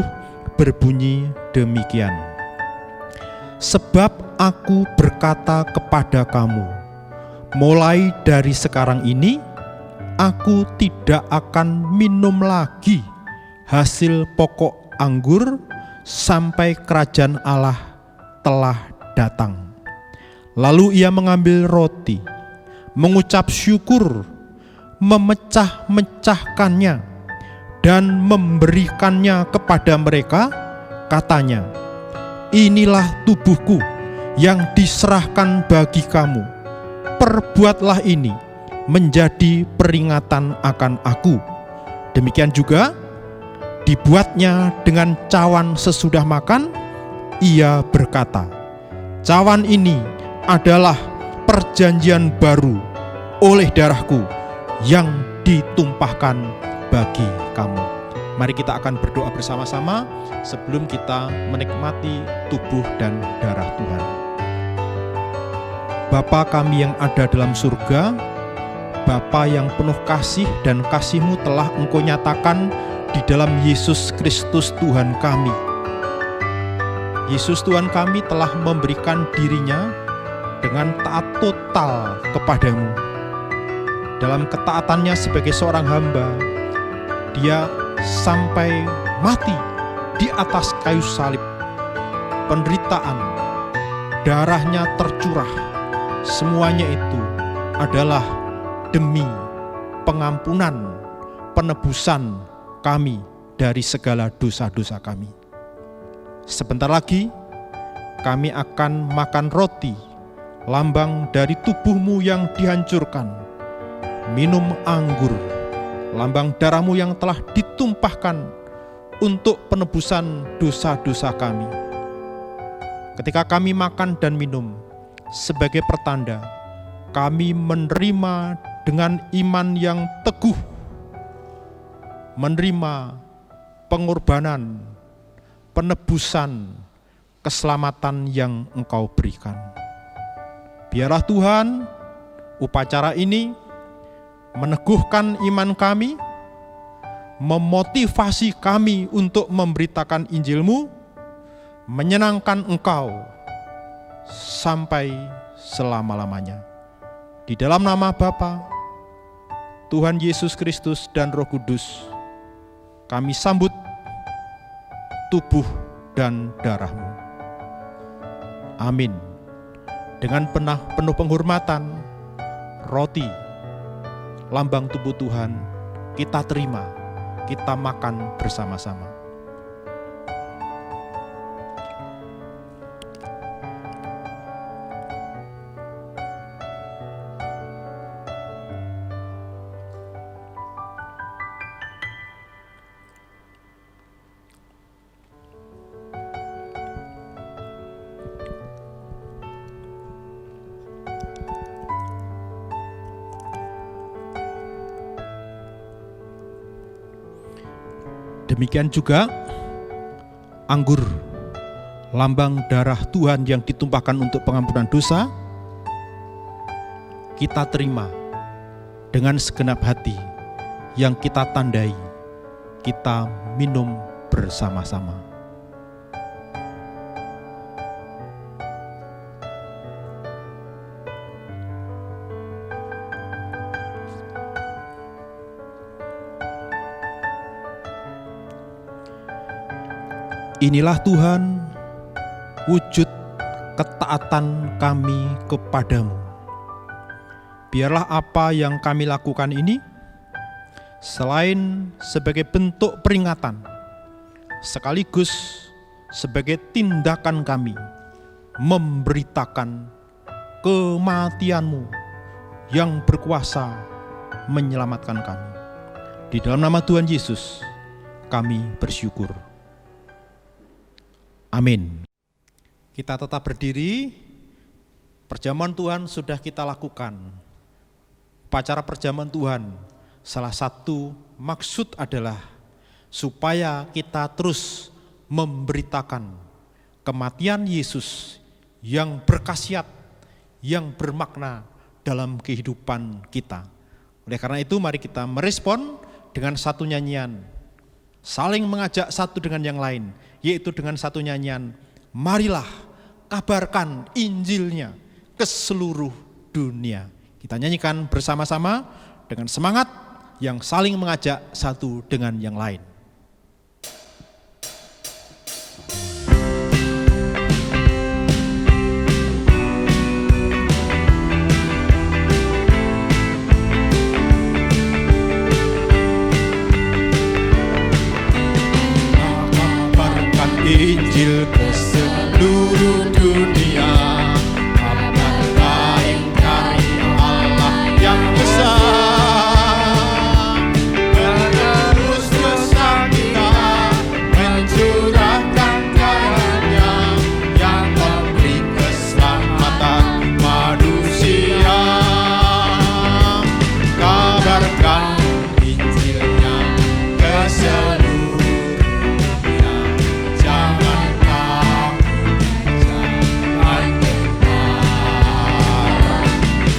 berbunyi demikian. Sebab aku berkata kepada kamu, mulai dari sekarang ini aku tidak akan minum lagi hasil pokok anggur sampai kerajaan Allah telah datang. Lalu ia mengambil roti, mengucap syukur, memecah-mecahkannya, dan memberikannya kepada mereka, katanya, inilah tubuhku yang diserahkan bagi kamu. Perbuatlah ini menjadi peringatan akan aku. Demikian juga dibuatnya dengan cawan sesudah makan. Ia berkata, cawan ini adalah perjanjian baru oleh darahku yang ditumpahkan bagi kamu. Mari kita akan berdoa bersama-sama sebelum kita menikmati tubuh dan darah Tuhan. Bapa kami yang ada dalam surga, Bapa yang penuh kasih dan kasih-Mu telah Engkau nyatakan di dalam Yesus Kristus Tuhan kami. Yesus Tuhan kami telah memberikan dirinya dengan taat total kepadamu. Dalam ketaatannya sebagai seorang hamba, dia sampai mati di atas kayu salib. Penderitaan, darahnya tercurah, semuanya itu adalah demi pengampunan, penebusan kami dari segala dosa-dosa kami. Sebentar lagi kami akan makan roti, lambang dari tubuh-Mu yang dihancurkan, minum anggur, lambang darah-Mu yang telah ditumpahkan untuk penebusan dosa-dosa kami. Ketika kami makan dan minum, sebagai pertanda, kami menerima dengan iman yang teguh, menerima pengorbanan, penebusan, keselamatan yang Engkau berikan. Biarlah Tuhan, upacara ini meneguhkan iman kami, memotivasi kami untuk memberitakan Injil-Mu, menyenangkan Engkau sampai selama-lamanya. Di dalam nama Bapa, Tuhan Yesus Kristus dan Roh Kudus, kami sambut tubuh dan darah-Mu. Amin. Dengan penuh penghormatan, roti, lambang tubuh Tuhan, kita terima, kita makan bersama-sama. Demikian juga anggur, lambang darah Tuhan yang ditumpahkan untuk pengampunan dosa, kita terima dengan segenap hati yang kita tandai, kita minum bersama-sama. Inilah Tuhan, wujud ketaatan kami kepadamu. Biarlah apa yang kami lakukan ini, selain sebagai bentuk peringatan, sekaligus sebagai tindakan kami, memberitakan kematian-Mu yang berkuasa menyelamatkan kami. Di dalam nama Tuhan Yesus, kami bersyukur. Amin. Kita tetap berdiri Perjamuan Tuhan sudah kita lakukan. Upacara perjamuan Tuhan, salah satu maksud adalah supaya kita terus memberitakan kematian Yesus yang berkhasiat, yang bermakna dalam kehidupan kita. Oleh karena itu mari kita merespon dengan satu nyanyian, saling mengajak satu dengan yang lain, yaitu dengan satu nyanyian, marilah kabarkan Injilnya ke seluruh dunia. Kita nyanyikan bersama-sama dengan semangat yang saling mengajak satu dengan yang lain. Kabarkan Injil ke seluruh dunia.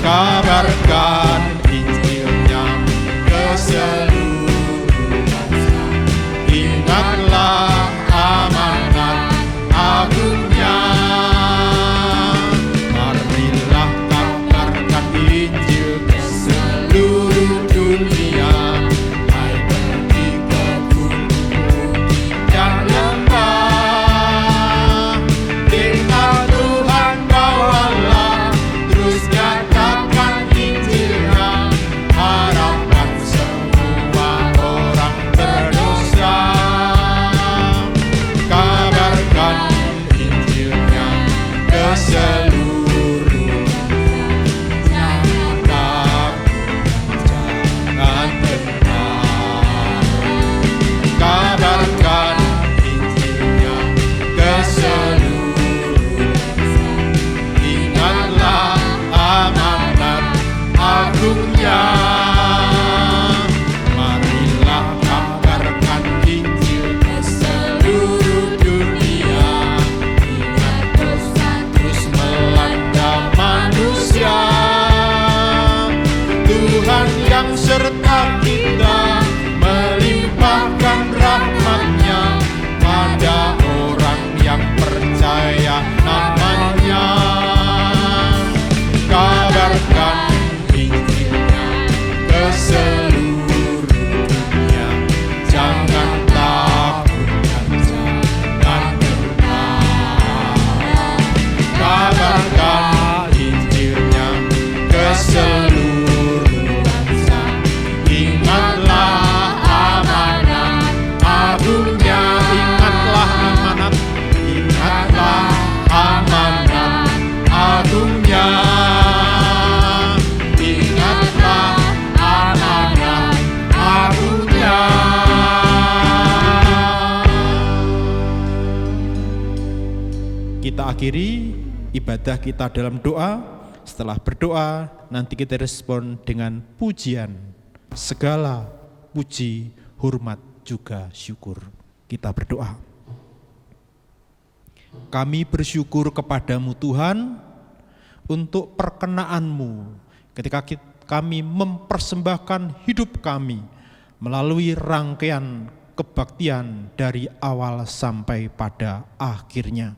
Kabarkan Injilnya ke seluruh bangsa. Ingatlah amanat agungnya. Marilah kabarkan Injil ke seluruh dunia. Hai pergi ke gunung dan lembah. Tinggal Tuhan bawalah, terus nyatakan Injilnya. Harapan semua orang berdosa. Kabarkan Injilnya ke seluruh dunia. Jangan takut, jangan gentar. Kabarkan Injilnya ke seluruh bangsa. Ingatlah amanat agungnya. Marilah kabarkan Injil ke seluruh dunia. Ingat dosa terus melanda manusia. Tuhan yang serta kita melimpahkan rahmat-Nya pada orang yang percaya namanya. Kabarkan Injilnya ke seluruh dunia. Jangan takut dan jangan gentar. Kabarkan Injilnya ke seluruh bangsa. Ingatlah amanat agungnya. Ingatlah amanat, ingatlah amanat agungnya. Ingatlah amanat agungnya. Kita akhiri ibadah kita dalam doa. Setelah berdoa, nanti kita respon dengan pujian. Segala puji, hormat, juga syukur. Kita berdoa. Kami bersyukur kepadamu Tuhan untuk perkenaanmu ketika kami mempersembahkan hidup kami melalui rangkaian kebaktian dari awal sampai pada akhirnya.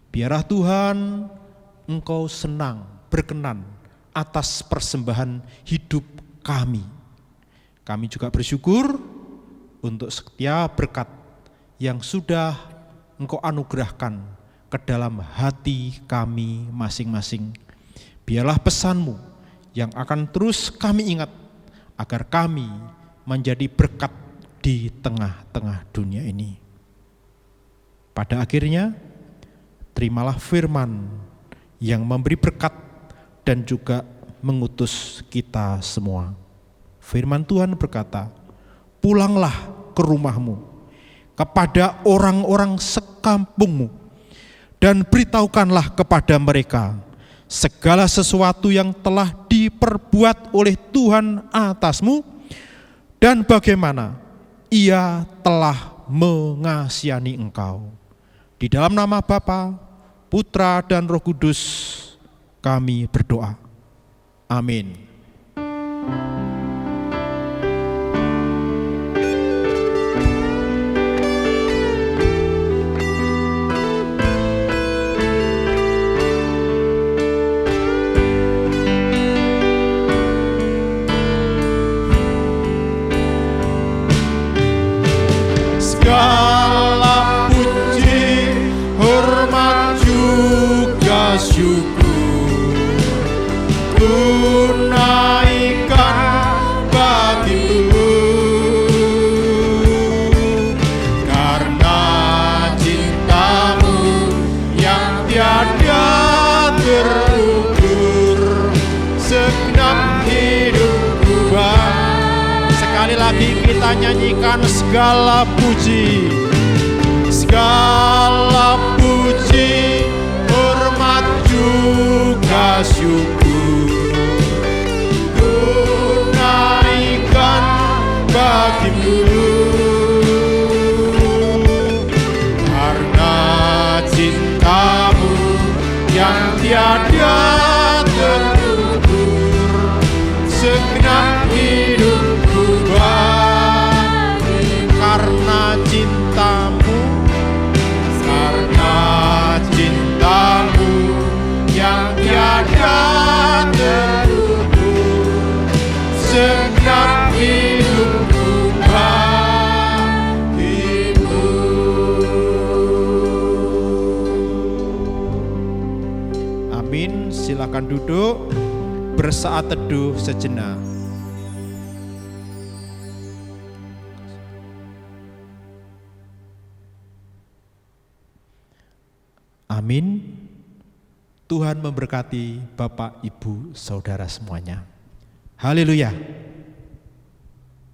Biarlah Tuhan Engkau senang, berkenan atas persembahan hidup kami. Kami juga bersyukur untuk setiap berkat yang sudah Engkau anugerahkan ke dalam hati kami masing-masing. Biarlah pesan-Mu yang akan terus kami ingat agar kami menjadi berkat di tengah-tengah dunia ini. Pada akhirnya, terimalah firman yang memberi berkat dan juga mengutus kita semua. Firman Tuhan berkata, pulanglah ke rumahmu, kepada orang-orang sekampungmu, dan beritahukanlah kepada mereka segala sesuatu yang telah diperbuat oleh Tuhan atasmu dan bagaimana Ia telah mengasihani engkau. Di dalam nama Bapa, Putra dan Roh Kudus kami berdoa. Amin. Segala puji, hormat juga syukur tunaikan bagimu, karena cintamu yang tiada terukur segenap hidupku. Sekali lagi kita nyanyikan segala puji, segala puji, hormat juga syukur tunaikan bagimu, karena cintamu yang tiada terukur segenap hidupku karena cintamu, yang tiada terukur segenap hidupku bagimu. Amin. Silakan duduk, bersaat teduh sejenak. Amin. Tuhan memberkati Bapak, Ibu, Saudara semuanya. Haleluya.